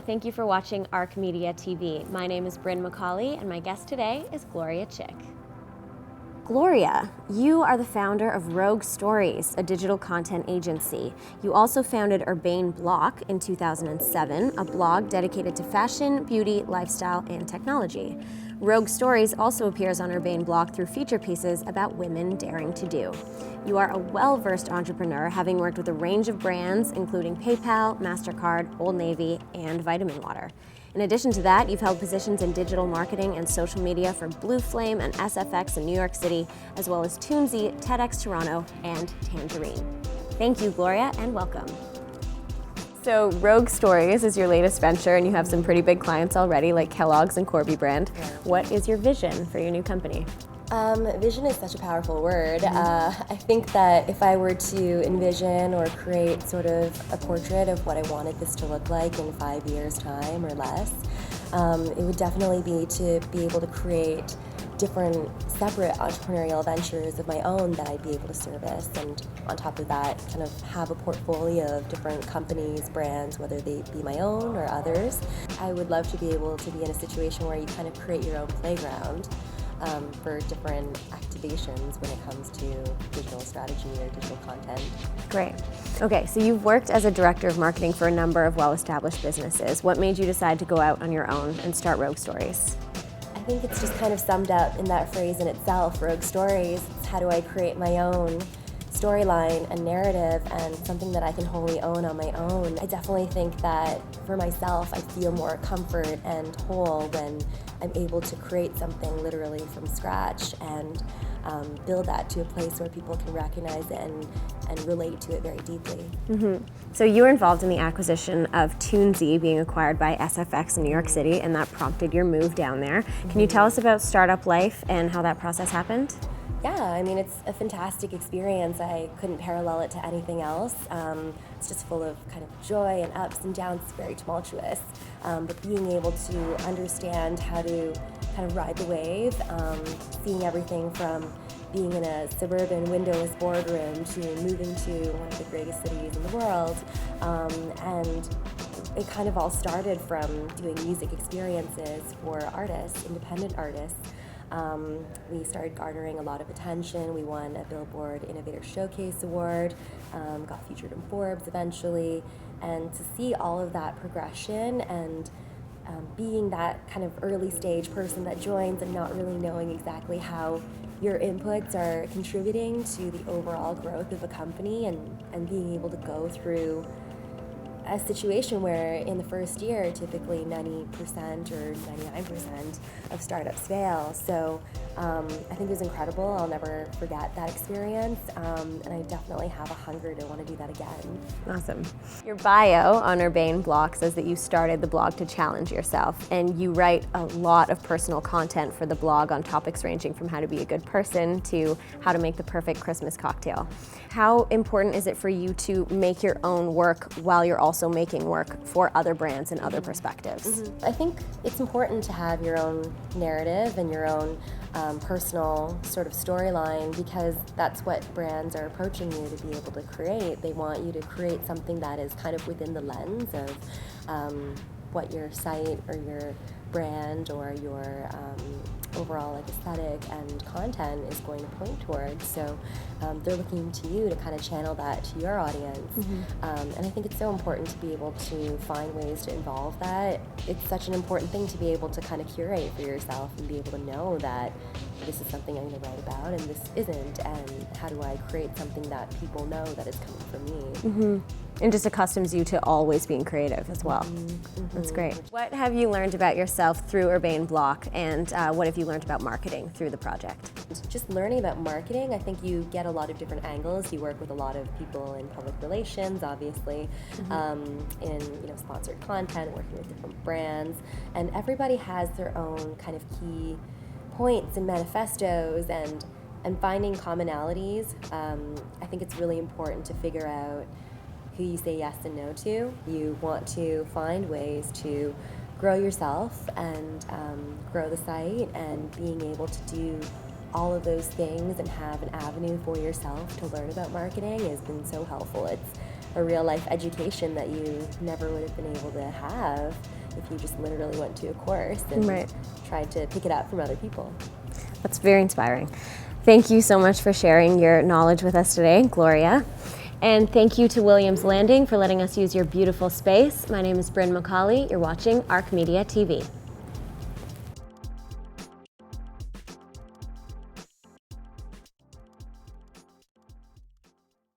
thank you for watching Ark Media TV. My name is Bryn McAuley, and my guest today is Gloria Chik. Gloria, you are the founder of Rogue Stories, a digital content agency. You also founded URBANEBLOC in 2007, a blog dedicated to fashion, beauty, lifestyle, and technology. Rogue Stories also appears on URBANEBLOC through feature pieces about women daring to do. You are a well-versed entrepreneur, having worked with a range of brands, including PayPal, MasterCard, Old Navy, and Vitamin Water. In addition to that, you've held positions in digital marketing and social media for Blue Flame and SFX in New York City, as well as Toonsy, TEDx Toronto, and Tangerine. Thank you, Gloria, and welcome. So Rogue Stories is your latest venture, and you have some pretty big clients already, like Kellogg's and Corby brand. Yeah. What is your vision for your new company? Vision is such a powerful word. I think that if I were to envision or create sort of a portrait of what I wanted this to look like in 5 years' time or less, it would definitely be to be able to create different separate entrepreneurial ventures of my own that I'd be able to service, and on top of that kind of have a portfolio of different companies, brands, whether they be my own or others. I would love to be able to be in a situation where you kind of create your own playground for different activations when it comes to digital strategy or digital content. Great. Okay, so you've worked as a director of marketing for a number of well-established businesses. What made you decide to go out on your own and start Rogue Stories? I think it's just kind of summed up in that phrase in itself, Rogue Stories. It's how do I create my own storyline and narrative and something that I can wholly own on my own. I definitely think that for myself, I feel more comfort and whole when I'm able to create something literally from scratch and build that to a place where people can recognize it and relate to it very deeply. Mm-hmm. So you were involved in the acquisition of Toonsy being acquired by SFX in New York City, and that prompted your move down there. Can you tell us about startup life and how that process happened? Yeah, I mean, it's a fantastic experience. I couldn't parallel it to anything else. It's just full of kind of joy and ups and downs. It's very tumultuous. But being able to understand how to kind of ride the wave, seeing everything from being in a suburban windowless boardroom to moving to one of the greatest cities in the world. And it kind of all started from doing music experiences for artists, independent artists. We started garnering a lot of attention. We won a Billboard Innovator Showcase Award, got featured in Forbes eventually, and to see all of that progression and being that kind of early stage person that joins and not really knowing exactly how your inputs are contributing to the overall growth of a company, and being able to go through a situation where in the first year, typically 90% or 99% of startups fail. So I think it was incredible. I'll never forget that experience, and I definitely have a hunger to want to do that again. Awesome. Your bio on URBANEBLOC says that you started the blog to challenge yourself, and you write a lot of personal content for the blog on topics ranging from how to be a good person to how to make the perfect Christmas cocktail. How important is it for you to make your own work while you're also making work for other brands and other perspectives? I think it's important to have your own narrative and your own personal sort of storyline, because that's what brands are approaching you to be able to create. They want you to create something that is kind of within the lens of what your site or your brand or your overall like aesthetic and content is going to point towards. So they're looking to you to kind of channel that to your audience. And I think it's so important to be able to find ways to involve that. It's such an important thing to be able to kind of curate for yourself and be able to know that this is something I'm going to write about and this isn't, and how do I create something that people know that is coming from me. And just accustoms you to always being creative as well. That's great. What have you learned about yourself through URBANEBLOC, and what have you learned about marketing through the project? Just learning about marketing, I think you get a lot of different angles. You work with a lot of people in public relations, obviously, in sponsored content, working with different brands, and everybody has their own kind of key points and manifestos, and finding commonalities. I think it's really important to figure out who you say yes and no to. You want to find ways to grow yourself and grow the site, and being able to do all of those things and have an avenue for yourself to learn about marketing has been so helpful. It's a real life education that you never would have been able to have if you just literally went to a course and tried to pick it up from other people. That's very inspiring. Thank you so much for sharing your knowledge with us today, Gloria. And thank you to Williams Landing for letting us use your beautiful space. My name is Bryn McAuley. You're watching Ark Media TV.